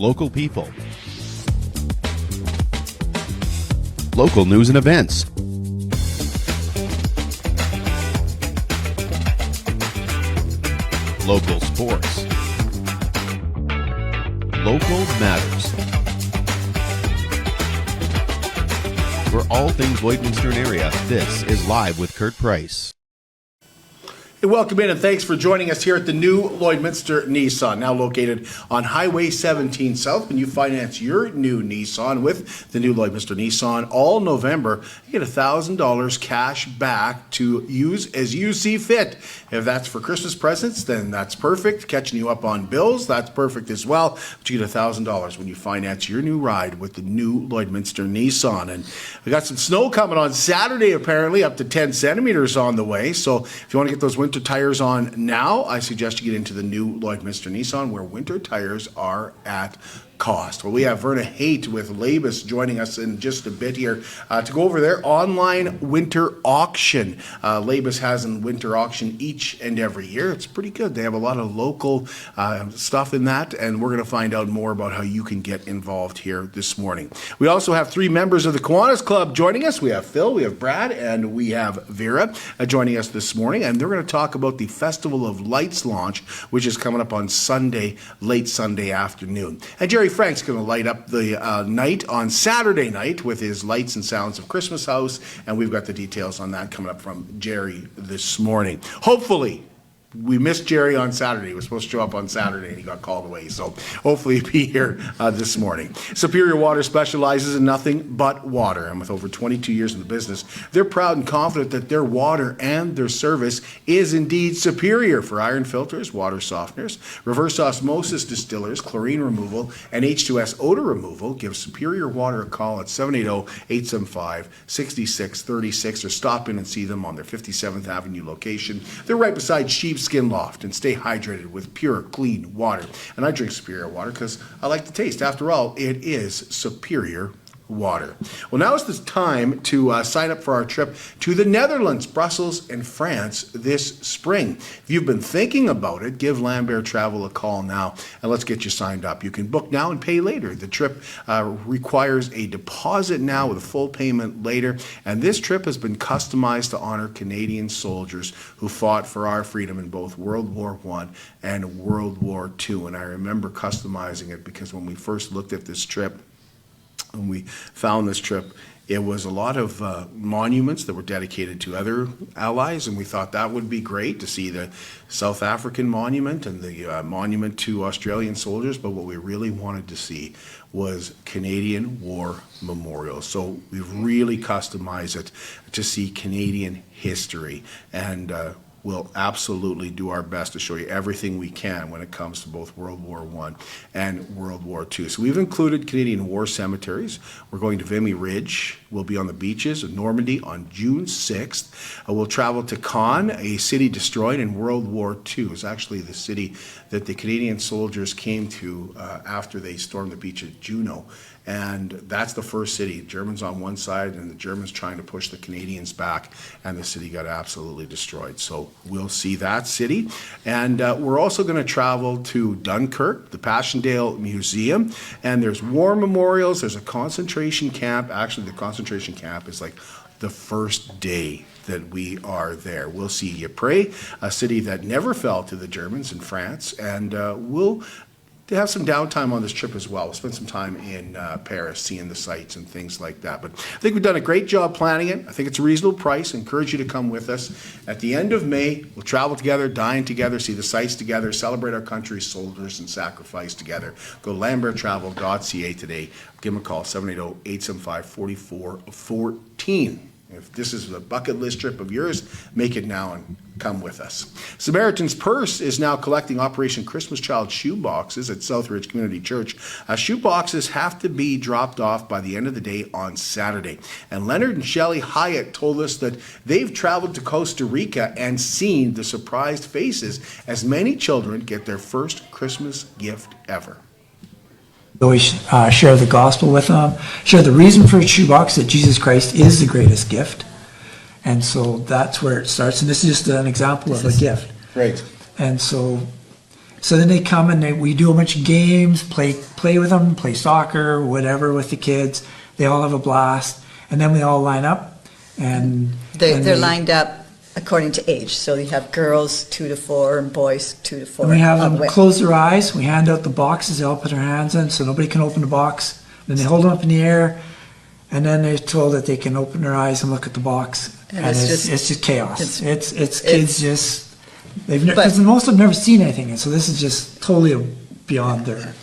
local people. Local news and events. Local sports. Local matters. For all things Lloydminster area, this is Live with Kurt Price. Hey, welcome in and thanks for joining us here at the new Lloydminster Nissan, now located on Highway 17 South. When you finance your new Nissan with the new Lloydminster Nissan all November, you get $1,000 cash back to use as you see fit. If that's for Christmas presents, then that's perfect. Catching you up on bills, that's perfect as well. But you get $1,000 when you finance your new ride with the new Lloydminster Nissan. And we got some snow coming on Saturday, apparently, up to 10 centimeters on the way. So if you want to get those winter tires on now, I suggest you get into the new Lloydminster Nissan, where winter tires are at cost. Well, we have Verna Haight with LABIS joining us in just a bit here to go over their online winter auction. LABIS has a winter auction each and every year. It's pretty good. They have a lot of local stuff in that, and we're going to find out more about how you can get involved here this morning. We also have three members of the Kiwanis Club joining us. We have Phil, we have Brad, and we have Vera joining us this morning, and they're going to talk about the Festival of Lights launch, which is coming up on Sunday, late Sunday afternoon. And Jerry Frank's going to light up the night on Saturday night with his Lights and Sounds of Christmas House, and we've got the details on that coming up from Jerry this morning. Hopefully, we missed Jerry on Saturday. He was supposed to show up on Saturday and he got called away. So hopefully he'll be here this morning. Superior Water specializes in nothing but water. And with over 22 years in the business, they're proud and confident that their water and their service is indeed superior. For iron filters, water softeners, reverse osmosis distillers, chlorine removal, and H2S odor removal, give Superior Water a call at 780-875-6636 or stop in and see them on their 57th Avenue location. They're right beside Sheepskin Loft, and stay hydrated with pure, clean water. And I drink Superior Water because I like the taste. After all, it is Superior Water. Well, now is the time to sign up for our trip to the Netherlands, Brussels, and France this spring. If you've been thinking about it, give Lambert Travel a call now, and let's get you signed up. You can book now and pay later. The trip requires a deposit now with a full payment later, and this trip has been customized to honor Canadian soldiers who fought for our freedom in both World War I and World War II. And I remember customizing it because when we first looked at this trip, when we found this trip, it was a lot of monuments that were dedicated to other allies, and we thought that would be great to see the South African monument and the monument to Australian soldiers, but what we really wanted to see was Canadian War memorials. So we've really customized it to see Canadian history, and we'll absolutely do our best to show you everything we can when it comes to both World War I and World War II. So we've included Canadian war cemeteries. We're going to Vimy Ridge. We'll be on the beaches of Normandy on June 6th. We'll travel to Caen, a city destroyed in World War II. It's actually the city that the Canadian soldiers came to after they stormed the beach at Juno. And that's the first city. Germans on one side and the Germans trying to push the Canadians back, and the city got absolutely destroyed. So we'll see that city. And we're also going to travel to Dunkirk, the Passchendaele Museum, and there's war memorials. There's a concentration camp. Actually, the concentration camp is like the first day that we are there. We'll see Ypres, a city that never fell to the Germans in France, and we'll have some downtime on this trip as well. We'll spend some time in Paris seeing the sights and things like that. But I think we've done a great job planning it. I think it's a reasonable price. I encourage you to come with us. At the end of May, we'll travel together, dine together, see the sights together, celebrate our country's soldiers and sacrifice together. Go to lamberttravel.ca today. Give them a call, 780-875-4414. If this is a bucket list trip of yours, make it now and come with us. Samaritan's Purse is now collecting Operation Christmas Child shoe boxes at Southridge Community Church. Shoe boxes have to be dropped off by the end of the day on Saturday. And Leonard and Shelley Hyatt told us that they've traveled to Costa Rica and seen the surprised faces as many children get their first Christmas gift ever. Always share the gospel with them, share the reason for a shoebox, that Jesus Christ is the greatest gift. And so that's where it starts. And this is just an example of a gift. Right. And so So then they come and we do a bunch of games, play with them, play soccer, whatever with the kids. They all have a blast, and then we all line up, and They're lined up according to age. So you have girls 2 to 4 and boys 2 to 4. we have them close their eyes. We hand out the boxes. They all put their hands in, so nobody can open the box. Then they hold them up in the air, and then they're told that they can open their eyes and look at the box. And it's just chaos. It's kids just because most of them never seen anything, and so this is just totally beyond their.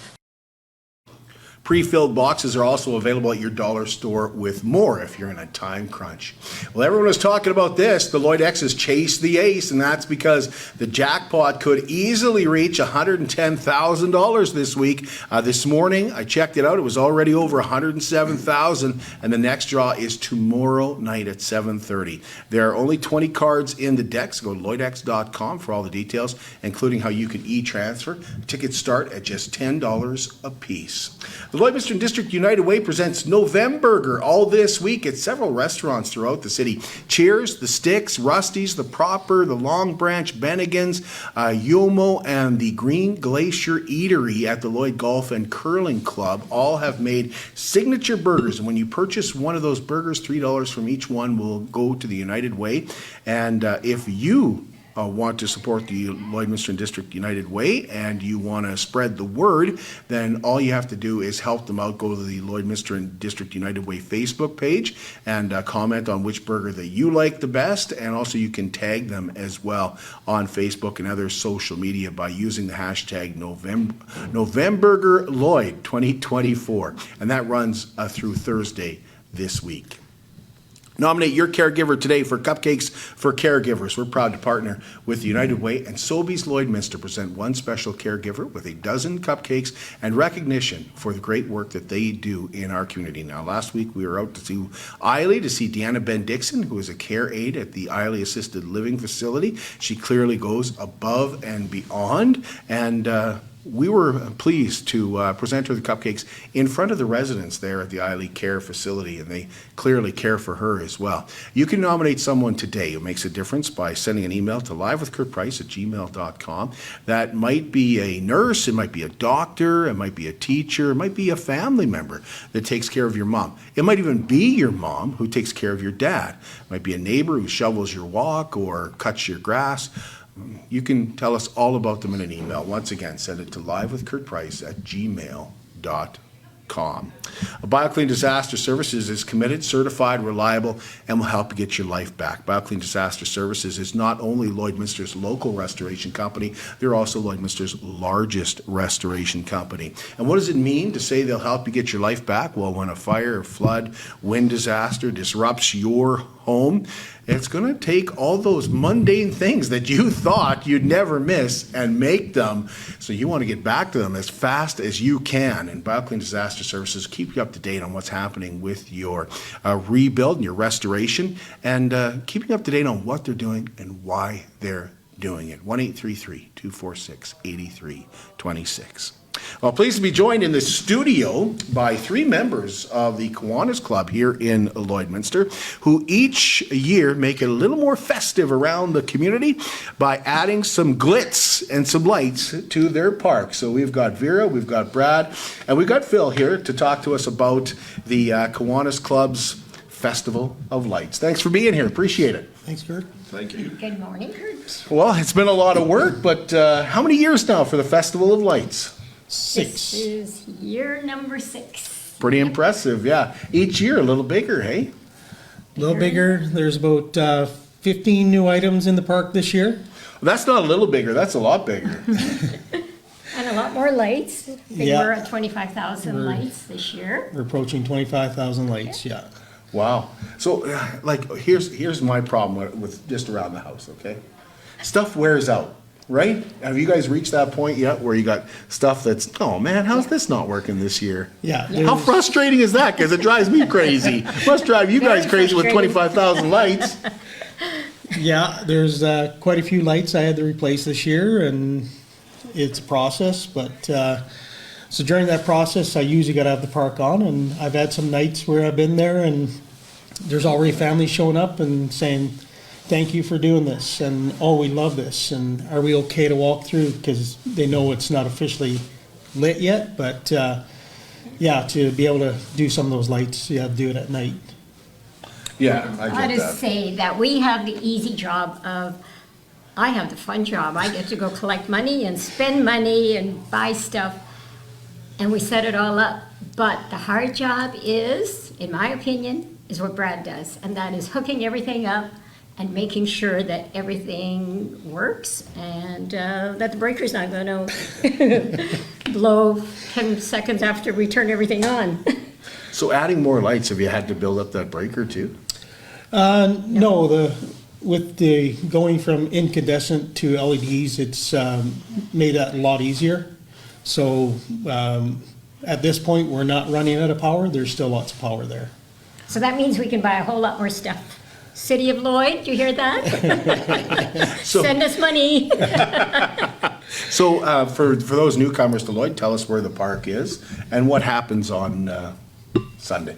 Pre-filled boxes are also available at your dollar store with more if you're in a time crunch. Well, everyone was talking about this. The Lloyd X's chased the ace, and that's because the jackpot could easily reach $110,000 this week. This morning, I checked it out. It was already over $107,000, and the next draw is tomorrow night at 7:30. There are only 20 cards in the decks. Go to LloydX.com for all the details, including how you can e-transfer. Tickets start at just $10 a piece. The Lloydminster District United Way presents Novemberger all this week at several restaurants throughout the city. Cheers, The Sticks, Rusty's, The Proper, The Long Branch, Bennigan's, Yomo, and the Green Glacier Eatery at the Lloyd Golf and Curling Club all have made signature burgers. And when you purchase one of those burgers, $3 from each one will go to the United Way. And if you want to support the Lloydminster District United Way and you want to spread the word, then all you have to do is help them out. Go to the Lloydminster District United Way Facebook page and comment on which burger that you like the best, and also you can tag them as well on Facebook and other social media by using the hashtag Novemberger 2024, and that runs through Thursday this week. Nominate your caregiver today for Cupcakes for Caregivers. We're proud to partner with the United Way and Sobeys Lloydminster present one special caregiver with a dozen cupcakes and recognition for the great work that they do in our community. Now, last week we were out to see Eiley, to see Deanna Ben-Dixon, who is a care aide at the Eiley Assisted Living Facility. She clearly goes above and beyond, and we were pleased to present her the cupcakes in front of the residents there at the Eiley Care Facility, and they clearly care for her as well. You can nominate someone today who makes a difference by sending an email to livewithkurtprice@gmail.com. That might be a nurse, it might be a doctor, it might be a teacher, it might be a family member that takes care of your mom. It might even be your mom who takes care of your dad. It might be a neighbor who shovels your walk or cuts your grass. You can tell us all about them in an email. Once again, send it to livewithkurtprice@gmail.com. BioClean Disaster Services is committed, certified, reliable, and will help you get your life back. BioClean Disaster Services is not only Lloydminster's local restoration company, they're also Lloydminster's largest restoration company. And what does it mean to say they'll help you get your life back? Well, when a fire, flood, wind disaster disrupts your home, it's going to take all those mundane things that you thought you'd never miss and make them. So you want to get back to them as fast as you can. And BioClean Disaster Services keep you up to date on what's happening with your rebuild and your restoration, and keeping up to date on what they're doing and why they're doing it. 1-833-246-8326. Well, pleased to be joined in the studio by three members of the Kiwanis Club here in Lloydminster, who each year make it a little more festive around the community by adding some glitz and some lights to their park. So we've got Vera, we've got Brad, and we've got Phil here to talk to us about the Kiwanis Club's Festival of Lights. Thanks for being here. Appreciate it. Thanks, Kurt. Thank you. Good morning, Kurt. Well, it's been a lot of work, but how many years now for the Festival of Lights? 6. This is year number 6. Pretty impressive, yeah. Each year a little bigger, hey? A little bigger. There's about 15 new items in the park this year. Well, that's not a little bigger, that's a lot bigger. And a lot more lights. I think Yeah. we're at 25,000 lights this year. We're approaching 25,000 lights, yeah. Wow. So, like, here's my problem with just around the house, okay? Stuff wears out, right? Have you guys reached that point yet where you got stuff that's, oh man, how's this not working this year? Yeah. How there's- frustrating is that? Because it drives me crazy. Must drive you guys Very crazy with frustrating. 25,000 lights. Yeah, there's quite a few lights I had to replace this year, and it's a process, but so during that process, I usually got to have the park on, and I've had some nights where I've been there, and there's already families showing up and saying, thank you for doing this, and oh, we love this, and are we okay to walk through? Because they know it's not officially lit yet, but yeah, to be able to do some of those lights, you have to do it at night. Yeah, I I get just that. say that we have the easy job of, I have the fun job. I get to go collect money and spend money and buy stuff, and we set it all up. But the hard job is, in my opinion, is what Brad does, and that is hooking everything up and making sure that everything works and that the breaker's not going to blow 10 seconds after we turn everything on. So adding more lights, have you had to build up that breaker too? No, with the going from incandescent to LEDs, it's made that a lot easier. So at this point, we're not running out of power. There's still lots of power there. So that means we can buy a whole lot more stuff. City of Lloyd, you hear that? So- Send us money. So for those newcomers to Lloyd, tell us where the park is and what happens on Sunday.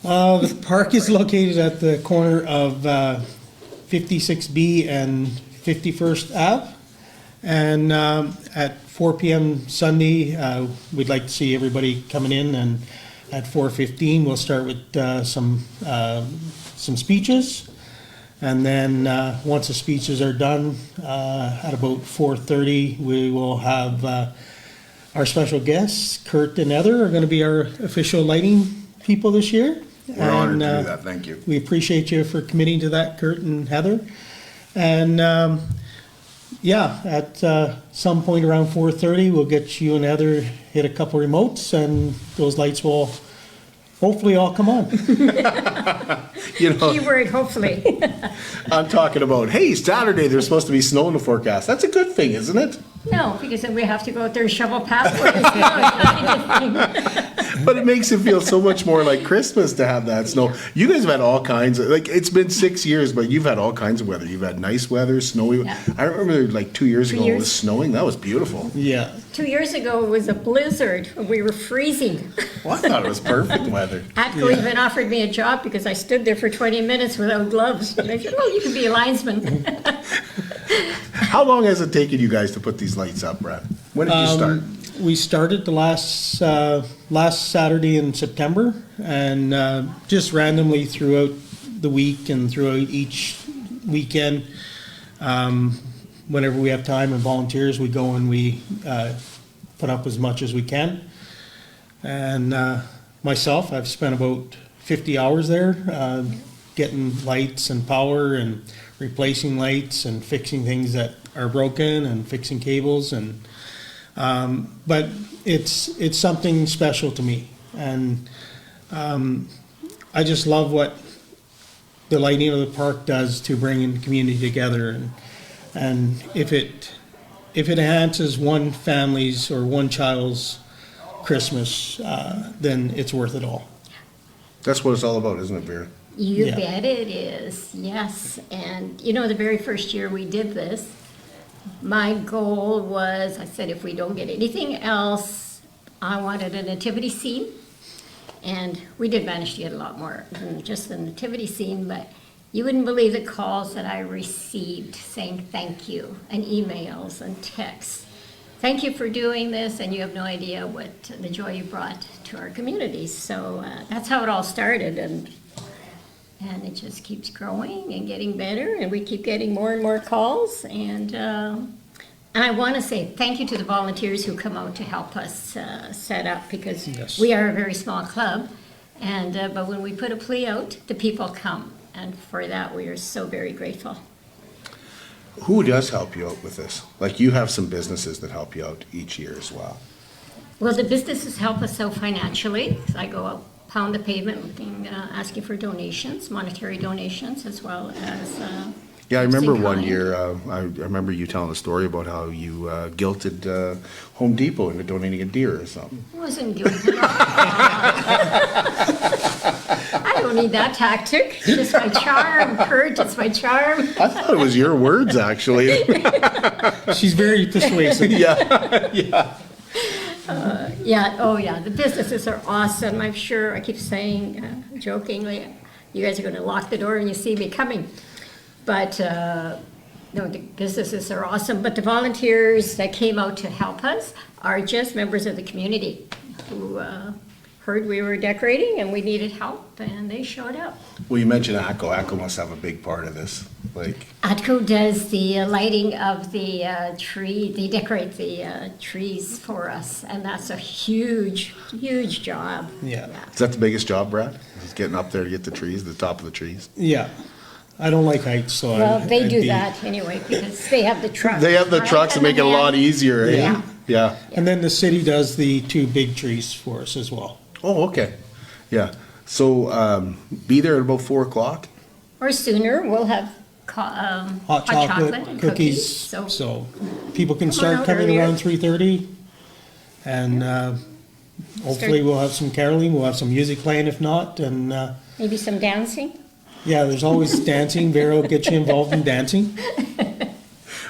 The park is located at the corner of 56B and 51st Ave. And at 4 p.m. Sunday, we'd like to see everybody coming in, and at 4:15, we'll start with some speeches. And then once the speeches are done, at about 4:30, we will have our special guests, Kurt and Heather, are going to be our official lighting people this year. We're honored to do that, thank you. We appreciate you for committing to that, Kurt and Heather. And yeah, at some point around 4:30, we'll get you and Heather hit a couple remotes, and those lights will hopefully all come on. You know, Keyword, hopefully. I'm talking about, hey, Saturday, there's supposed to be snow in the forecast. That's a good thing, isn't it? No, because then we have to go out there and shovel pathways. No, it's not a good thing. But it makes it feel so much more like Christmas to have that snow. You guys have had all kinds of, like, it's been 6 years, but you've had all kinds of weather. You've had nice weather, snowy. Yeah. I remember like 2 years ago, it years. was snowing. That was beautiful. Yeah. 2 years ago, it was a blizzard. We were freezing. Well, I thought it was perfect weather. ATCO even offered me a job because I stood there for 20 minutes without gloves. And I said, oh, you can be a linesman. How long has it taken you guys to put these lights up, Brad? When did you start? We started the last Saturday in September, and just randomly throughout the week and throughout each weekend, whenever we have time and volunteers, we go and we put up as much as we can. And myself, I've spent about 50 hours there, getting lights and power and replacing lights and fixing things that are broken and fixing cables, and but it's something special to me, and I just love what the lighting of the park does to bring the community together, and if it enhances one family's or one child's Christmas, then it's worth it all. That's what it's all about, isn't it, Vera? You Yeah. bet it is, yes. And you know, the very first year we did this, my goal was, I said, if we don't get anything else, I wanted a nativity scene. And we did manage to get a lot more than just the nativity scene, but you wouldn't believe the calls that I received saying thank you, and emails and texts. Thank you for doing this, and you have no idea what the joy you brought to our community. So that's how it all started, and it just keeps growing and getting better, and we keep getting more and more calls. And I want to say thank you to the volunteers who come out to help us set up, because Yes. we are a very small club. And but when we put a plea out, the people come, and for that we are so very grateful. Who does help you out with this? Like, you have some businesses that help you out each year as well. Well, the businesses help us out financially. I go out, pound the pavement, looking, asking for donations, monetary donations, as well as. Yeah, I remember in one kind. year, I remember you telling a story about how you guilted Home Depot into donating a deer or something. I wasn't guilty. I don't need that tactic. It's just my charm, Kurt. It's my charm. I thought it was your words, actually. She's very persuasive. Yeah, yeah. Yeah, oh yeah, the businesses are awesome. I'm sure, I keep saying jokingly, you guys are going to lock the door when you see me coming. But no, the businesses are awesome. But the volunteers that came out to help us are just members of the community who heard we were decorating and we needed help, and they showed up. Well, you mentioned ATCO. ATCO must have a big part of this. Like, ATCO does the lighting of the tree. They decorate the trees for us, and that's a huge, huge job. Yeah. is that the biggest job, Brad? Is getting up there to get the trees, the top of the trees? Yeah. I don't like heights, so Well, they I'd do be- that anyway because they have the trucks. They have the right? trucks to And make it a the lot van. easier, eh? Yeah. Yeah. And then the city does the 2 big trees for us as well. Oh, okay. Yeah. So be there at about 4 o'clock? Or sooner. We'll have Hot chocolate, and cookies, So so people can Come on start out coming earlier. around 3:30. And hopefully we'll have some caroling, we'll have some music playing if not, and maybe some dancing. yeah, there's always dancing. Vera will get you involved in dancing.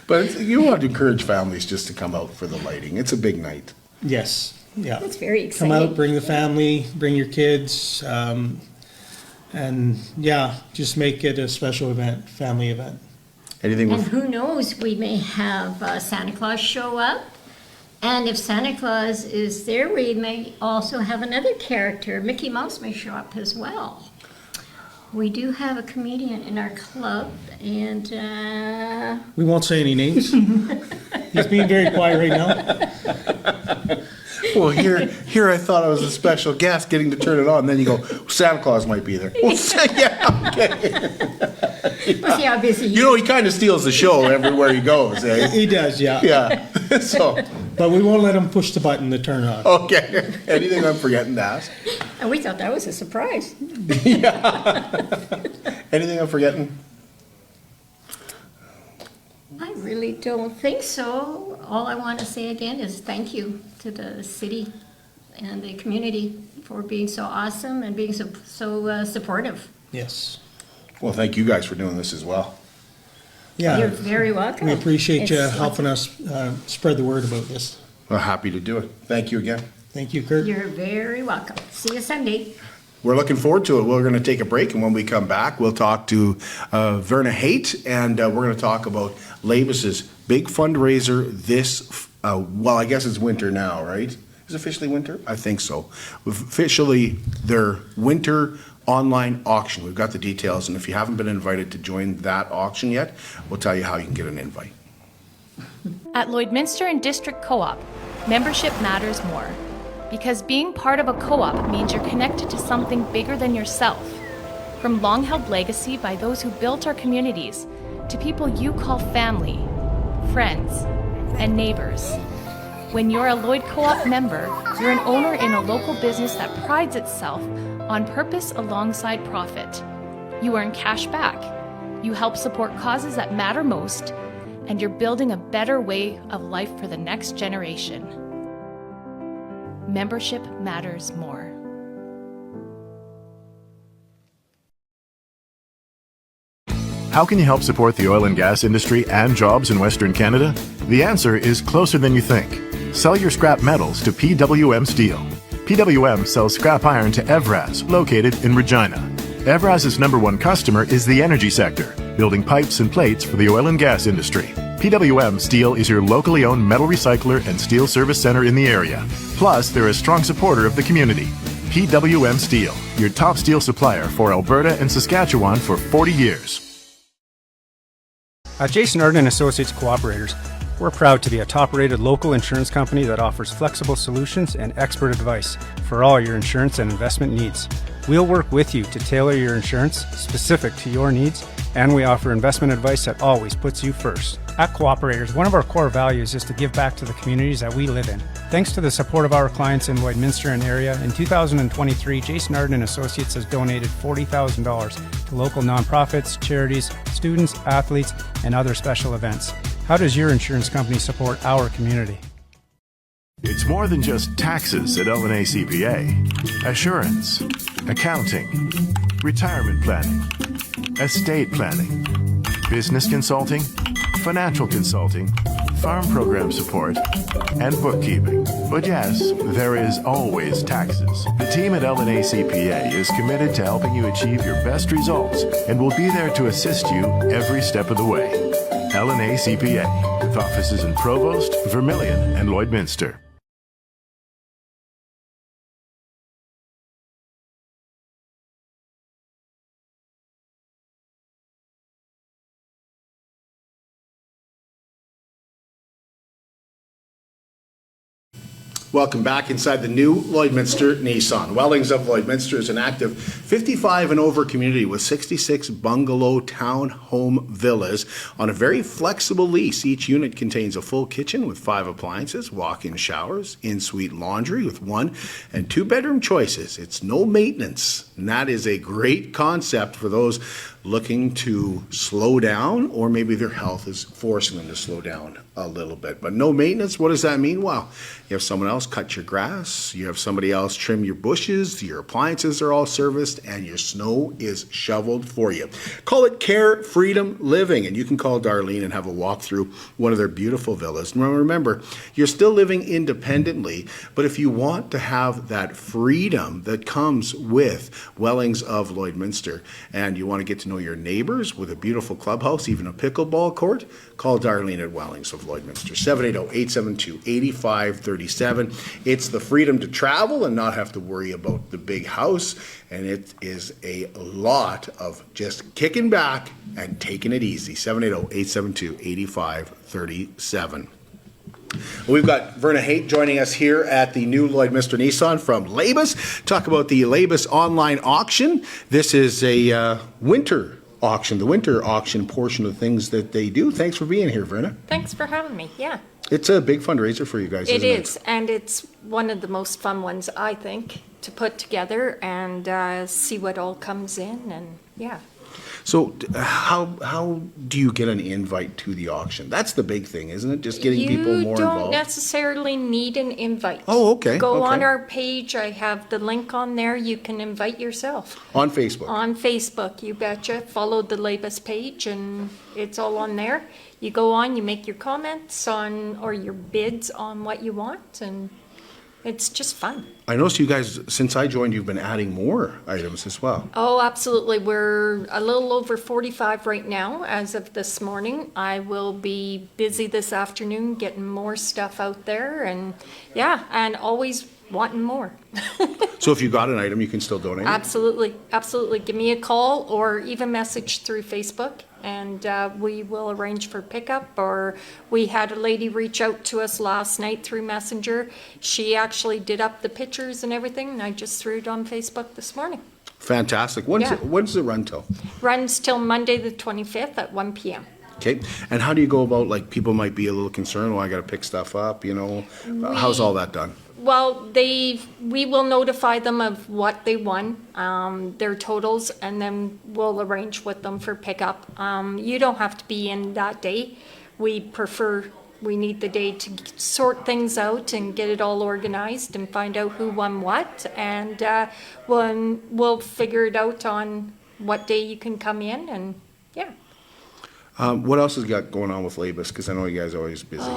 But you want to encourage families just to come out for the lighting. It's a big night. Yes, yeah. It's very Come exciting. out, bring the family, bring your kids, and yeah, just make it a special event, family event. Anything And with, who knows, we may have Santa Claus show up. And if Santa Claus is there, we may also have another character. Mickey Mouse may show up as well. We do have a comedian in our club, and We won't say any names. He's being very quiet right now. well, here I thought I was a special guest getting to turn it on. Then you go, Santa Claus might be there. Well, yeah, okay. we'll see how busy You know, he kind of steals the show everywhere he goes, eh? He does, yeah. Yeah. So, But we won't let him push the button to turn on. okay. Anything I'm forgetting to ask? And we thought that was a surprise. Anything I'm forgetting? I really don't think so. All I want to say again is thank you to the city and the community for being so awesome and being so supportive. Yes. Well, thank you guys for doing this as well. Yeah. You're very welcome. We appreciate you It's helping us spread the word about this. Well, happy to do it. Thank you again. Thank you, Kurt. You're very welcome. See you Sunday. We're looking forward to it. We're going to take a break, and when we come back, we'll talk to Verna Haight, and we're going to talk about LABIS's big fundraiser this, well, I guess it's winter now, right? Is it officially winter? I think so. Officially, their winter online auction. We've got the details, and if you haven't been invited to join that auction yet, we'll tell you how you can get an invite. At Lloydminster and District Co-op, membership matters more. Because being part of a co-op means you're connected to something bigger than yourself. From long-held legacy by those who built our communities, to people you call family, friends, and neighbors. When you're a Lloyd Co-op member, you're an owner in a local business that prides itself on purpose alongside profit. You earn cash back, you help support causes that matter most, and you're building a better way of life for the next generation. Membership matters more. How can you help support the oil and gas industry and jobs in Western Canada? The answer is closer than you think. Sell your scrap metals to PWM Steel. PWM sells scrap iron to Evraz, located in Regina. Evraz's #1 customer is the energy sector, building pipes and plates for the oil and gas industry. PWM Steel is your locally owned metal recycler and steel service center in the area. Plus, they're a strong supporter of the community. PWM Steel, your top steel supplier for Alberta and Saskatchewan for 40 years. At Jason Arden Associates Cooperators, we're proud to be a top-rated local insurance company that offers flexible solutions and expert advice for all your insurance and investment needs. We'll work with you to tailor your insurance specific to your needs, and we offer investment advice that always puts you first. At Cooperators, one of our core values is to give back to the communities that we live in. Thanks to the support of our clients in Lloydminster and area, in 2023, Jason Arden Associates has donated $40,000 to local nonprofits, charities, students, athletes, and other special events. How does your insurance company support our community? It's more than just taxes at L&A CPA. Assurance, accounting, retirement planning, estate planning, business consulting, financial consulting, farm program support, and bookkeeping. But yes, there is always taxes. The team at LNA CPA is committed to helping you achieve your best results and will be there to assist you every step of the way. LNA CPA, with offices in Provost, Vermilion, and Lloydminster. Welcome back inside the new Lloydminster Nissan. Wellings of Lloydminster is an active 55 and over community with 66 bungalow townhome villas on a very flexible lease. Each unit contains a full kitchen with 5 appliances, walk-in showers, in-suite laundry with 1 and 2 bedroom choices. It's no maintenance, and that is a great concept for those looking to slow down, or maybe their health is forcing them to slow down a little bit. But no maintenance, what does that mean? Well, you have someone else cut your grass, you have somebody else trim your bushes, your appliances are all serviced, and your snow is shoveled for you. Call it Care Freedom Living, and you can call Darlene and have a walk through one of their beautiful villas. Now remember, you're still living independently, but if you want to have that freedom that comes with Wellings of Lloydminster, and you want to get to know your neighbors with a beautiful clubhouse, even a pickleball court, call Darlene at Wellings of Lloydminster, 780-872-8537. It's the freedom to travel and not have to worry about the big house, and it is a lot of just kicking back and taking it easy. 780-872-8537. We've got Verna Haight joining us here at the new Lloydminster Nissan from LABIS. Talk about the LABIS Online Auction. This is a winter auction, the winter auction portion of the things that they do. Thanks for being here, Verna. Thanks for having me. Yeah. It's a big fundraiser for you guys, isn't it? It is, and it's one of the most fun ones, I think, to put together and see what all comes in, and yeah. So how do you get an invite to the auction? That's the big thing, isn't it? Just getting people more involved? You don't necessarily need an invite. Oh, okay. Go okay. on our page. I have the link on there. You can invite yourself. On Facebook? On Facebook, you betcha. Follow the LABIS page, and it's all on there. You go on, you make your comments on, or your bids on what you want, and it's just fun. I noticed you guys, since I joined, you've been adding more items as well. Oh, absolutely. We're a little over 45 right now as of this morning. I will be busy this afternoon getting more stuff out there, and yeah, and always wanting more. So if you got an item, you can still donate? Absolutely. Absolutely. Give me a call or even message through Facebook, and we will arrange for pickup. Or we had a lady reach out to us last night through Messenger. She actually did up the pictures and everything, and I just threw it on Facebook this morning. Fantastic. When does it run till? Runs till Monday the 25th at 1 p.m. Okay. And how do you go about, like, people might be a little concerned, well, I got to pick stuff up, you know? How's all that done? Well, we will notify them of what they won, their totals, and then we'll arrange with them for pickup. You don't have to be in that day. We need the day to sort things out and get it all organized and find out who won what, and we'll figure it out on what day you can come in, and yeah. What else has got going on with LABIS? Because I know you guys are always busy.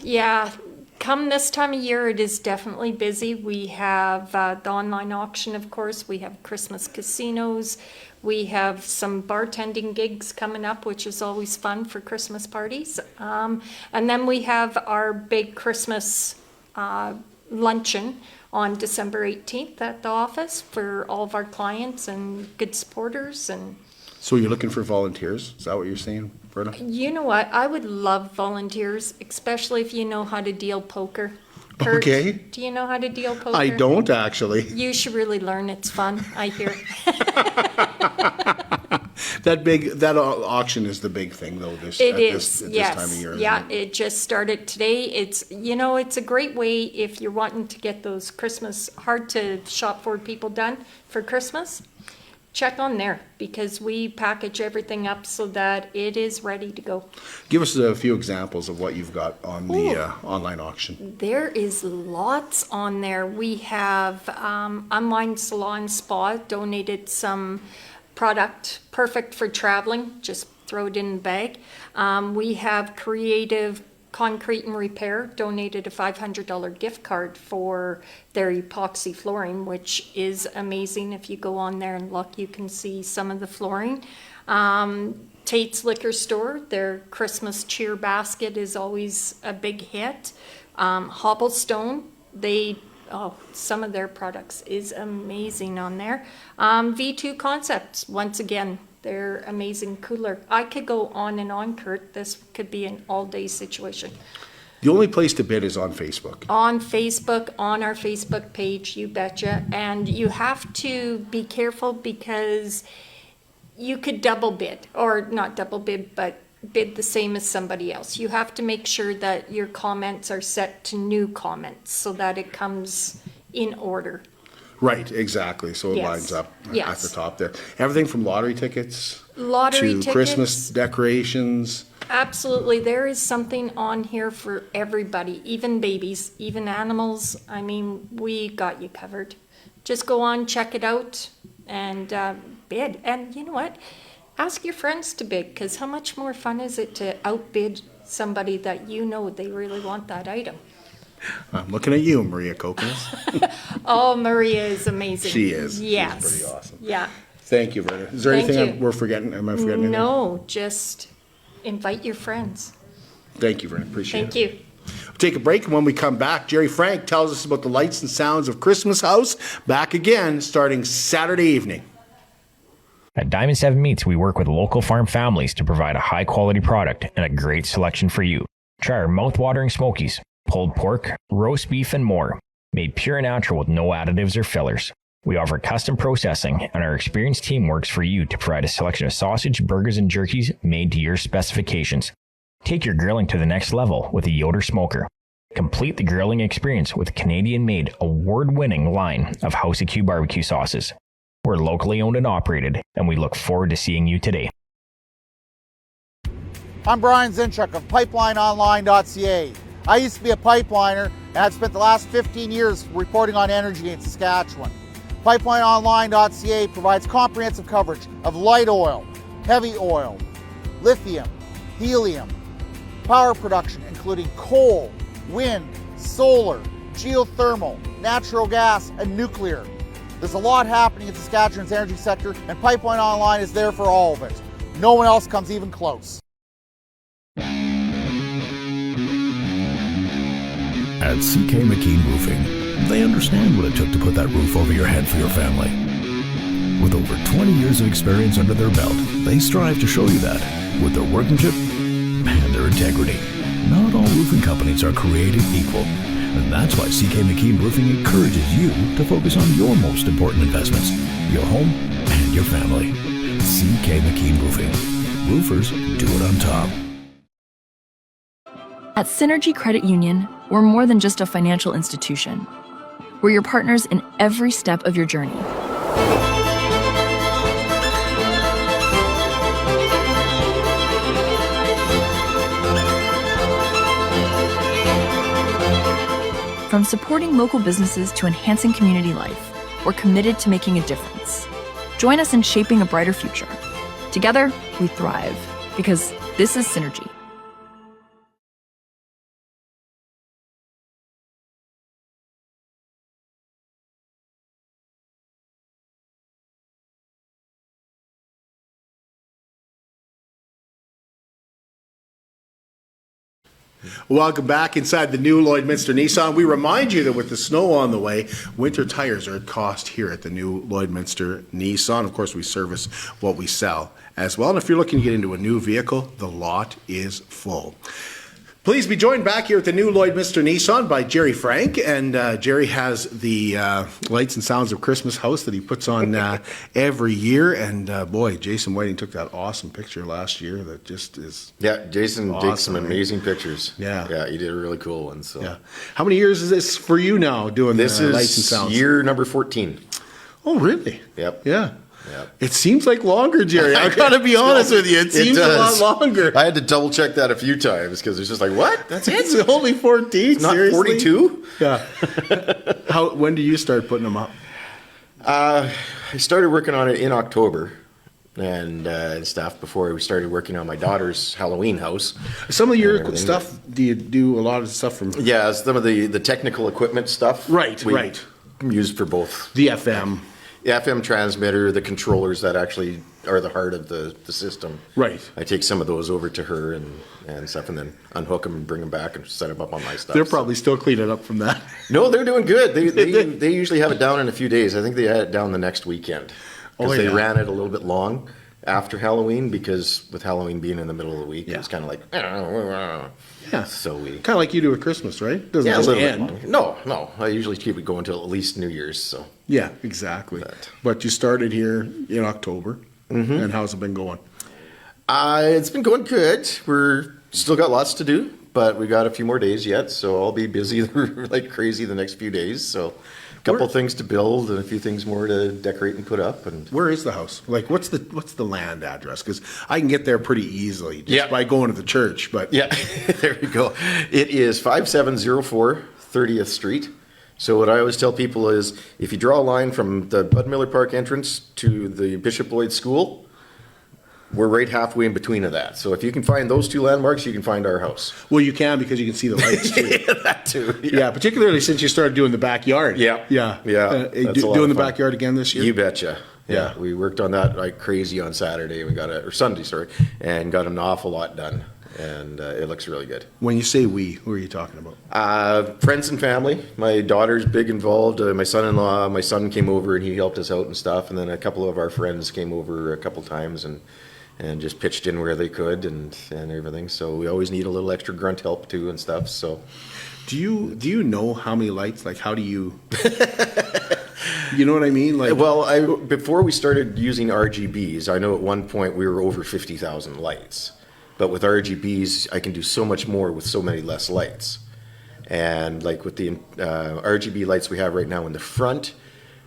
Yeah. Come this time of year, it is definitely busy. We have the online auction, of course. We have Christmas casinos. We have some bartending gigs coming up, which is always fun for Christmas parties. And then we have our big Christmas luncheon on December 18th at the office for all of our clients and good supporters. And so you're looking for volunteers? Is that what you're saying, Verna? you know what? I would love volunteers, especially if you know how to deal poker. Kurt, Okay. do you know how to deal poker? I don't, actually. You should really learn. It's fun, I hear. That auction is the big thing, though, this It is, this yes. time of year. Yeah, Isn't it? it just started today. It's a great way if you're wanting to get those Christmas, hard to shop for people done for Christmas. Check on there, because we package everything up so that it is ready to go. Give us a few examples of what you've got on the online auction. There is lots on there. We have Online Salon Spa donated some product perfect for traveling. Just throw it in the bag. We have Creative Concrete and Repair donated a $500 gift card for their epoxy flooring, which is amazing. If you go on there and look, you can see some of the flooring. Tate's Liquor Store, their Christmas cheer basket is always a big hit. Hobblestone, some of their products is amazing on there. V2 Concepts, once again, they're amazing cooler. I could go on and on, Kurt. This could be an all-day situation. The only place to bid is on Facebook. On Facebook, on our Facebook page, you betcha. And you have to be careful because you could double bid, or not double bid, but bid the same as somebody else. You have to make sure that your comments are set to new comments so that it comes in order. Right, exactly. So it Yes. lines up Yes. at the top there. Everything from lottery tickets Lottery to tickets. Christmas decorations. Absolutely. There is something on here for everybody, even babies, even animals. I mean, we got you covered. Just go on, check it out, and bid. And you know what? Ask your friends to bid, because how much more fun is it to outbid somebody that you know they really want that item? I'm looking at you, Maria Coconuts. Oh, Maria is amazing. She is. Yes. She's pretty awesome. Yeah. Thank you, Verna. Is there Thank anything you. we're forgetting? Am I forgetting anything? No, just invite your friends. Thank you, Verna. Appreciate Thank it. you. We'll take a break, and when we come back, Jerry Frank tells us about the lights and sounds of Christmas House. Back again, starting Saturday evening. At Diamond 7 Meats, we work with local farm families to provide a high-quality product and a great selection for you. Try our mouth-watering smokies, pulled pork, roast beef, and more, made pure and natural with no additives or fillers. We offer custom processing, and our experienced team works for you to provide a selection of sausage, burgers, and jerkies made to your specifications. Take your grilling to the next level with a Yoder smoker. Complete the grilling experience with a Canadian-made, award-winning line of House of Q barbecue sauces. We're locally owned and operated, and we look forward to seeing you today. I'm Brian Zinchuk of PipelineOnline.ca. I used to be a pipeliner, and I've spent the last 15 years reporting on energy in Saskatchewan. PipelineOnline.ca provides comprehensive coverage of light oil, heavy oil, lithium, helium, power production including coal, wind, solar, geothermal, natural gas, and nuclear. There's a lot happening in Saskatchewan's energy sector, and Pipeline Online is there for all of it. No one else comes even close. At CK McKean Roofing, they understand what it took to put that roof over your head for your family. With over 20 years of experience under their belt, they strive to show you that with their workmanship and their integrity. Not all roofing companies are created equal, and that's why CK McKean Roofing encourages you to focus on your most important investments, your home and your family. CK McKean Roofing. Roofers do it on top. At Synergy Credit Union, we're more than just a financial institution. We're your partners in every step of your journey. From supporting local businesses to enhancing community life, we're committed to making a difference. Join us in shaping a brighter future. Together, we thrive, because this is Synergy. Welcome back inside the new Lloydminster Nissan. We remind you that with the snow on the way, winter tires are at cost here at the new Lloydminster Nissan. Of course, we service what we sell as well. And if you're looking to get into a new vehicle, the lot is full. Please be joined back here at the new Lloydminster Nissan by Jerry Frank. And Jerry has the Lights and Sounds of Christmas House that he puts on every year. And boy, Jason Whiting took that awesome picture last year that just is Jason awesome. takes some amazing pictures. Yeah, he did a really cool one. So, yeah. How many years is this for you now doing this the is Lights and Sounds? year number 14. Oh, really? Yep. Yeah. Yep. It seems like longer, Jerry. I gotta be honest with you. It seems a lot longer. I had to double check that a few times because it's just like, what? That's it? It's only 14. It's not seriously? 42? Yeah. When do you start putting them up? I started working on it in October, and stuff before we started working on my daughter's Halloween house. Some of your stuff, do you do a lot of stuff from? Yeah, some of the technical equipment stuff. Right. Used for both. The FM. The FM transmitter, the controllers that actually are the heart of the system. Right. I take some of those over to her and stuff, and then unhook them and bring them back and set them up on my stuff. They're probably still cleaning up from that. No, they're doing good. They usually have it down in a few days. I think they had it down the next weekend. Because they ran it a little bit long after Halloween, because with Halloween being in the middle of the week, it was kind of like, yeah. So we kind of like you do at Christmas, right? Doesn't yeah, just a little end. bit long. No. I usually keep it going until at least New Year's. So yeah, exactly. But you started here in October, and how's it been going? It's been going good. We're still got lots to do, but we got a few more days yet, so I'll be busy like crazy the next few days. So a couple things to build and a few things more to decorate and put up. And where is the house? Like, what's the land address? Because I can get there pretty easily just by going to the church. But yeah, there you go. It is 5704 30th Street. So what I always tell people is, if you draw a line from the Bud Miller Park entrance to the Bishop Lloyd School, we're right halfway in between of that. So if you can find those two landmarks, you can find our house. Well, you can, because you can see the lights too. That too. Yeah, particularly since you started doing the backyard. Yeah. Doing the backyard again this year? You betcha. Yeah, we worked on that like crazy on Saturday. Sunday, and got an awful lot done. And it looks really good. When you say we, who are you talking about? Friends and family. My daughter's big involved. My son-in-law, my son came over and he helped us out and stuff. And then a couple of our friends came over a couple times and just pitched in where they could and everything. So we always need a little extra grunt help too and stuff. So, do you know how many lights? Like, how do you? You know what I mean? Like, well, before we started using RGBs, I know at one point we were over 50,000 lights. But with RGBs, I can do so much more with so many less lights. And like with the RGB lights we have right now in the front,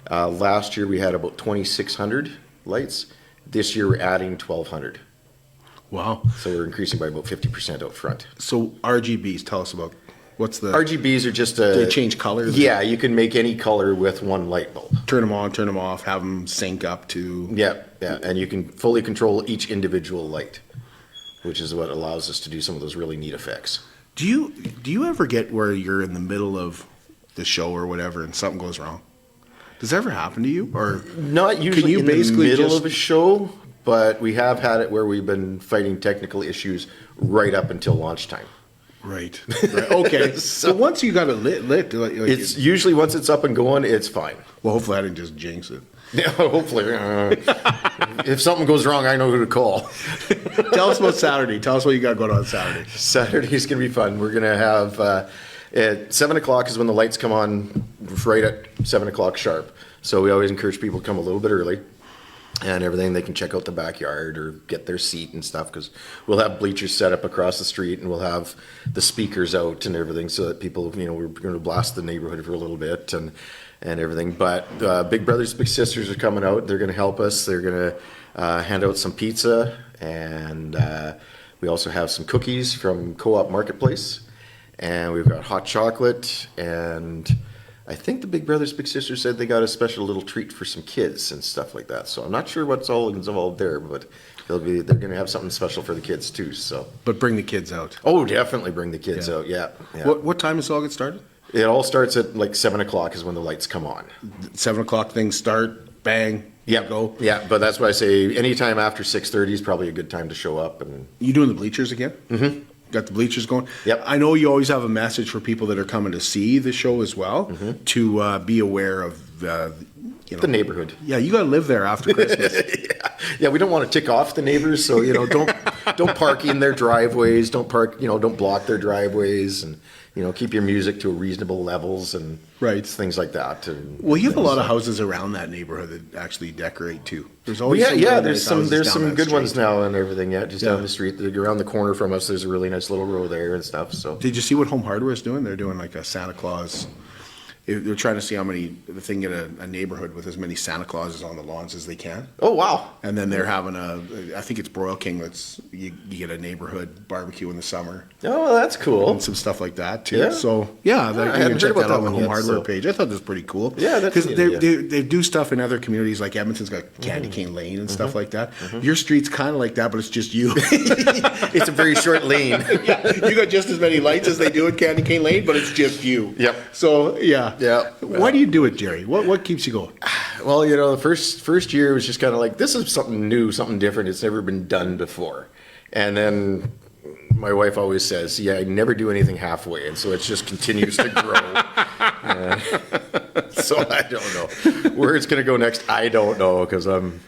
last year we had about 2,600 lights. This year we're adding 1,200. Wow. So we're increasing by about 50% out front. So RGBs, tell us about what's the... RGBs are just they change colors? Yeah, you can make any color with one light bulb. Turn them on, turn them off, have them sync up to... Yeah, and you can fully control each individual light, which is what allows us to do some of those really neat effects. Do you ever get where you're in the middle of the show or whatever and something goes wrong? Does that ever happen to you? Or not usually in the middle of a show, but we have had it where we've been fighting technical issues right up until launch time. Right. Okay. So once you got it lit, it's usually once it's up and going, it's fine. Well, hopefully I didn't just jinx it. Yeah, hopefully. If something goes wrong, I know who to call. Tell us about Saturday. Tell us what you got going on Saturday. Saturday's going to be fun. We're going to have, at 7 o'clock is when the lights come on, right at 7 o'clock sharp. So we always encourage people to come a little bit early and everything. They can check out the backyard or get their seat and stuff, because we'll have bleachers set up across the street and we'll have the speakers out and everything so that people, we're going to blast the neighborhood for a little bit and everything. But Big Brothers, Big Sisters are coming out. They're going to help us. They're going to hand out some pizza, and we also have some cookies from Co-op Marketplace, and we've got hot chocolate, and I think the Big Brothers, Big Sisters said they got a special little treat for some kids and stuff like that. So I'm not sure what's all involved there, but they're going to have something special for the kids too. So, but bring the kids out. Oh, definitely bring the kids out. Yeah. What time does it all get started? It all starts at like 7 o'clock is when the lights come on. 7 o'clock things start, bang, go. Yeah, but that's why I say anytime after 6:30 is probably a good time to show up. And you doing the bleachers again? Mm-hmm. Got the bleachers going? Yep. I know you always have a message for people that are coming to see the show as well, to be aware of the neighborhood. Yeah, you got to live there after Christmas. Yeah, we don't want to tick off the neighbors, so don't park in their driveways, don't block their driveways, and keep your music to reasonable levels and things like that. And, well, you have a lot of houses around that neighborhood that actually decorate too. There's always there's some good ones now and everything. Yeah, just down the street, around the corner from us. There's a really nice little row there and stuff. So, did you see what Home Hardware is doing? They're doing like a Santa Claus. they're trying to see how many, if they can get a neighborhood with as many Santa Clauses on the lawns as they can. Oh, wow. And then they're having I think it's Broil King, you get a neighborhood barbecue in the summer. Oh, that's cool. And some stuff like that too. Yeah. So yeah, I you hadn't can heard check about that out on that the one Home yet, Hardware so. page. I thought this was pretty cool. Yeah, that's because neat, yeah. they do stuff in other communities, like Edmonton's got Candy Cane Lane and stuff like that. Your street's kind of like that, but it's just you. It's a very short lane. Yeah, you got just as many lights as they do at Candy Cane Lane, but it's just you. Yep. So yeah. Yeah. Why do you do it, Jerry? What keeps you going? Well, the first year was just kind of like, this is something new, something different. It's never been done before. And then my wife always says, I never do anything halfway. And so it just continues to grow. So I don't know where it's going to go next. I don't know, because I'm,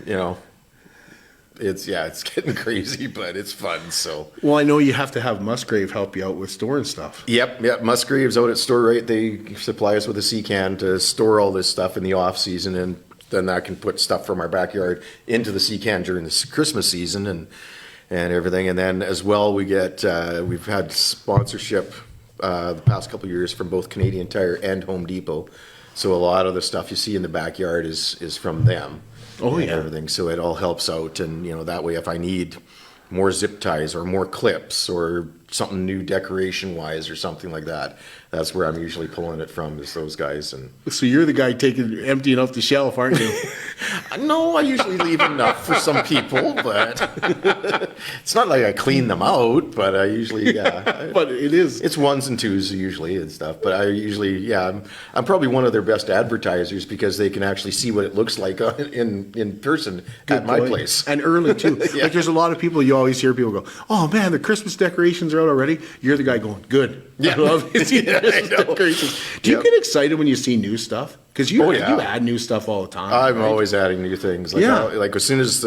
it's getting crazy, but it's fun. So, well, I know you have to have Musgrave help you out with storing stuff. Yep. Musgrave's out at Store Right. They supply us with a sea can to store all this stuff in the off season, and then I can put stuff from our backyard into the sea can during the Christmas season and everything. And then as well, we've had sponsorship the past couple of years from both Canadian Tire and Home Depot. So a lot of the stuff you see in the backyard is from them. Oh, and yeah. everything. So it all helps out, and that way, if I need more zip ties or more clips or something new decoration wise or something like that, that's where I'm usually pulling it from, is those guys. And so you're the guy emptying out the shelf, aren't you? no, I usually leave enough for some people, but it's not like I clean them out. But I usually, but it's ones and twos usually and stuff. But I usually, I'm probably one of their best advertisers, because they can actually see what it looks like in person at my place. And early too. Yeah. Like there's a lot of people, you always hear people go, "Oh man, the Christmas decorations are out already." You're the guy going, "Good." Yeah. I love to see Christmas decorations. Do you get excited when you see new stuff? Because you add new stuff all the time. I'm right? always adding new things. Like as soon as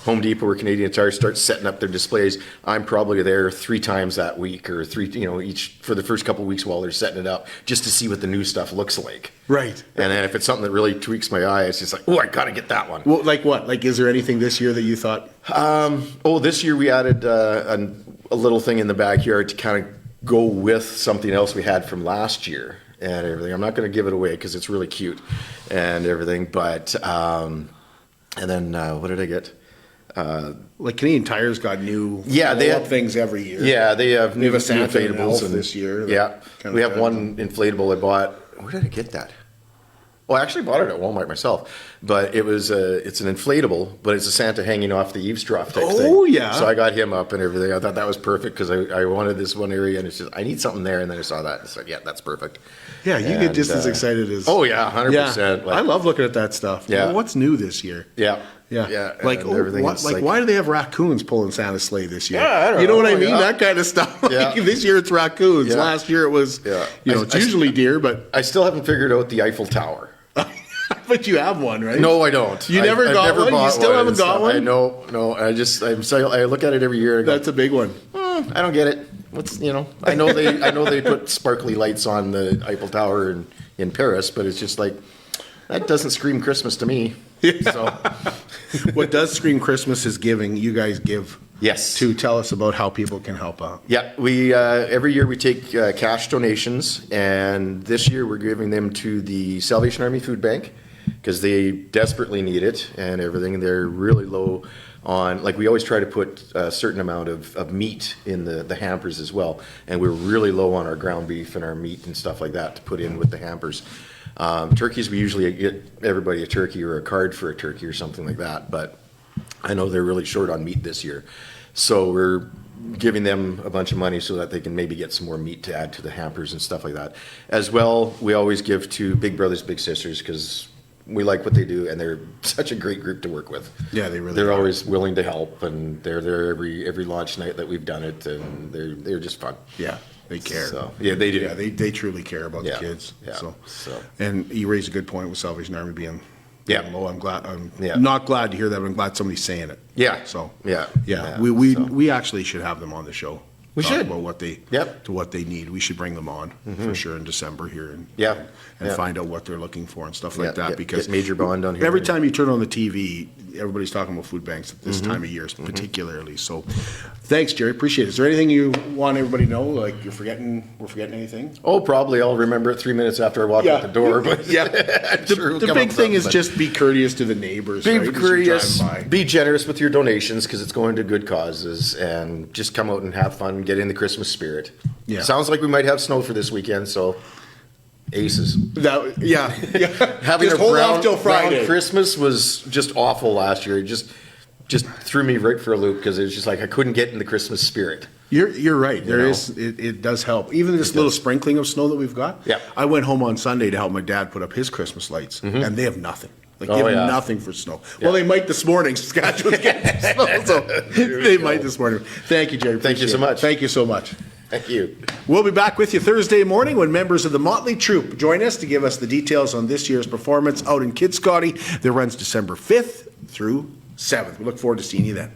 Home Depot or Canadian Tire starts setting up their displays, I'm probably there 3 times that week, or each for the first couple of weeks while they're setting it up, just to see what the new stuff looks like. Right. And then if it's something that really tweaks my eye, it's just like, oh, I got to get that one. Well, like what? Like, is there anything this year that you thought? This year we added a little thing in the backyard to kind of go with something else we had from last year and everything. I'm not going to give it away because it's really cute and everything. But and then what did I get? Like Canadian Tire's got new they have things every year. Yeah, they have new a Santa and inflatables Elf this year. Yeah, we have one inflatable I bought. Where did I get that? Well, I actually bought it at Walmart myself, but it's an inflatable, but it's a Santa hanging off the eaves trough type thing. Oh, yeah. So I got him up and everything. I thought that was perfect because I wanted this one area, and it's just, I need something there, and then I saw that and said, yeah, that's perfect. Yeah, you get just as excited as... Oh, yeah, 100%. Yeah, I love looking at that stuff. Yeah. Well, what's new this year? Yeah. Yeah. Like, everything. Why do they have raccoons pulling Santa's sleigh this year? Yeah, I don't you know what I know, mean? yeah. That kind of stuff. Like, Yeah. this year it's raccoons. Yeah. Last year it was, it's usually deer, but... I still haven't figured out the Eiffel Tower. But you have one, right? No, I don't. You never got one? You still haven't got one? No. I look at it every year and I go, That's a big one. I don't get it. I know they put sparkly lights on the Eiffel Tower in Paris, but it's just like, that doesn't scream Christmas to me. So. What does scream Christmas is giving. You guys give. Yes. To tell us about how people can help out. Yeah, we every year we take cash donations, and this year we're giving them to the Salvation Army Food Bank because they desperately need it and everything. They're really low on, like, we always try to put a certain amount of meat in the hampers as well, and we're really low on our ground beef and our meat and stuff like that to put in with the hampers. Turkeys, we usually get everybody a turkey or a card for a turkey or something like that, but I know they're really short on meat this year. So we're giving them a bunch of money so that they can maybe get some more meat to add to the hampers and stuff like that. As well, we always give to Big Brothers Big Sisters because we like what they do and they're such a great group to work with. Yeah, they really They're are. always willing to help, and they're there every launch night that we've done it, and they're just fun. Yeah. They care. So, yeah, they do. Yeah, they truly care about the kids. Yeah. So, and you raise a good point with Salvation Army being low. I'm glad. I'm Yeah. not glad to hear that. But I'm glad somebody's saying it. Yeah. So Yeah. We actually should have them on the show. We talk should. about what they to what they need. We should bring them on for sure in December here and find out what they're looking for and stuff like that. Because get Major Bond on here. Every time you turn on the TV, everybody's talking about food banks at this time of year, particularly. So, thanks, Jerry. Appreciate it. Is there anything you want everybody to know? Like we're forgetting anything? Oh, probably. I'll remember it 3 minutes after I walk out the door. But the big thing is just be courteous to the neighbors. Be right, courteous. Be generous with your donations because it's going to good causes, and just come out and have fun. Get in the Christmas spirit. Yeah. Sounds like we might have snow for this weekend, so aces. Having just a hold brown, off till Friday. brown Christmas was just awful last year. It just threw me right for a loop because it was just like I couldn't get in the Christmas spirit. You're right. It does help. Even this little sprinkling of snow that we've got. Yeah. I went home on Sunday to help my dad put up his Christmas lights, and they have nothing. Like they have nothing for snow. Well, they might this morning. Saskatchewan's getting snow, so they might this morning. Thank you, Jerry. Thank you so much. Thank you so much. Thank you. We'll be back with you Thursday morning when members of the Motley Troupe join us to give us the details on this year's performance out in Kitscoty that runs December 5th through 7th. We look forward to seeing you then.